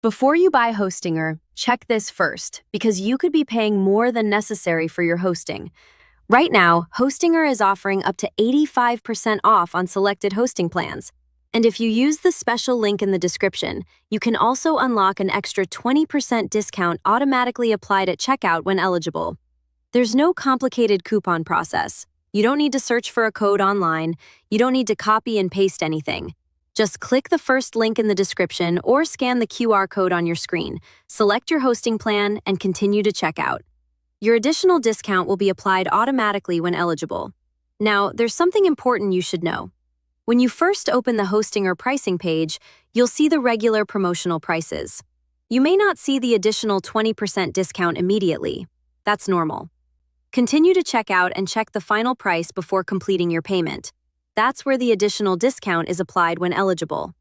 Before you buy Hostinger, check this first, because you could be paying more than necessary for your hosting. Right now, Hostinger is offering up to 85% off on selected hosting plans. And if you use the special link in the description, you can also unlock an extra 20% discount automatically applied at checkout when eligible. There's no complicated coupon process. You don't need to search for a code online. You don't need to copy and paste anything. Just click the first link in the description or scan the QR code on your screen, select your hosting plan, and continue to check out. Your additional discount will be applied automatically when eligible. Now, there's something important you should know. When you first open the Hostinger pricing page, you'll see the regular promotional prices. You may not see the additional 20% discount immediately. That's normal. Continue to check out and check the final price before completing your payment. That's where the additional discount is applied when eligible.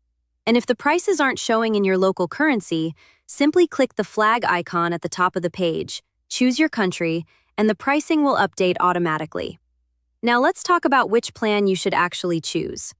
And if the prices aren't showing in your local currency, simply click the flag icon at the top of the page, choose your country, and the pricing will update automatically. Now let's talk about which plan you should actually choose.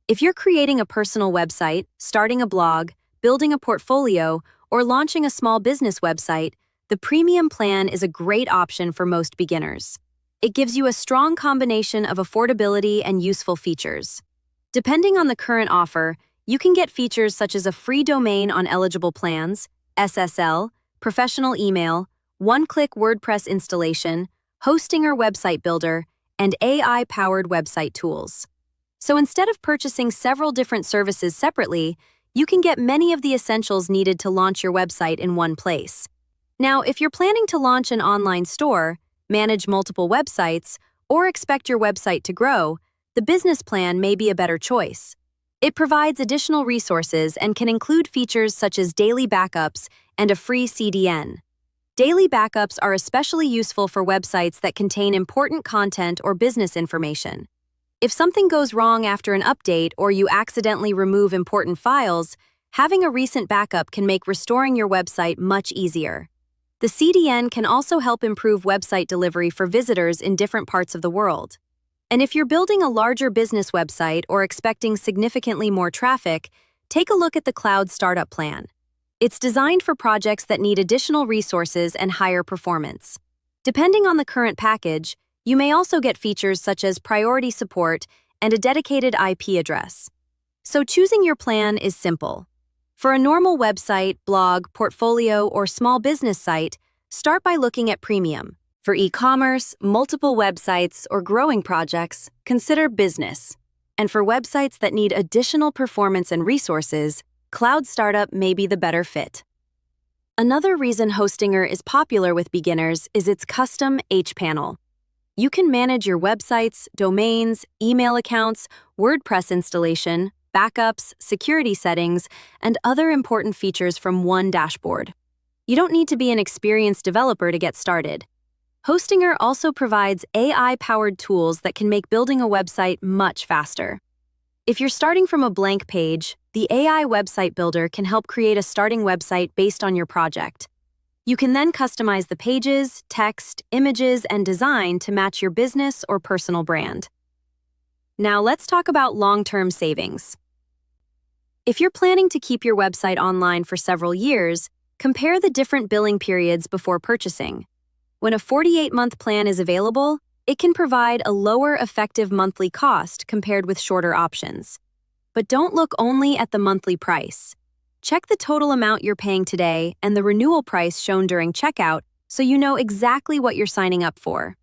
If you're creating a personal website, starting a blog, building a portfolio, or launching a small business website, the premium plan is a great option for most beginners. It gives you a strong combination of affordability and useful features. Depending on the current offer, you can get features such as a free domain on eligible plans, SSL, professional email, one-click WordPress installation, Hostinger website builder, and AI-powered website tools. So instead of purchasing several different services separately, you can get many of the essentials needed to launch your website in one place. Now, if you're planning to launch an online store, manage multiple websites, or expect your website to grow, the business plan may be a better choice. It provides additional resources and can include features such as daily backups and a free CDN. Daily backups are especially useful for websites that contain important content or business information. If something goes wrong after an update or you accidentally remove important files, having a recent backup can make restoring your website much easier. The CDN can also help improve website delivery for visitors in different parts of the world. And if you're building a larger business website or expecting significantly more traffic, take a look at the Cloud Startup Plan. It's designed for projects that need additional resources and higher performance. Depending on the current package, you may also get features such as priority support and a dedicated IP address. So choosing your plan is simple. For a normal website, blog, portfolio, or small business site, start by looking at Premium. For e-commerce, multiple websites, or growing projects, consider Business. And for websites that need additional performance and resources, Cloud Startup may be the better fit. Another reason Hostinger is popular with beginners is its custom H-panel. You can manage your websites, domains, email accounts, WordPress installation, backups, security settings, and other important features from one dashboard. You don't need to be an experienced developer to get started. Hostinger also provides AI-powered tools that can make building a website much faster. If you're starting from a blank page, the AI website builder can help create a starting website based on your project. You can then customize the pages, text, images, and design to match your business or personal brand. Now let's talk about long-term savings. If you're planning to keep your website online for several years, compare the different billing periods before purchasing. When a 48-month plan is available, it can provide a lower effective monthly cost compared with shorter options. But don't look only at the monthly price. Check the total amount you're paying today and the renewal price shown during checkout so you know exactly what you're signing up for.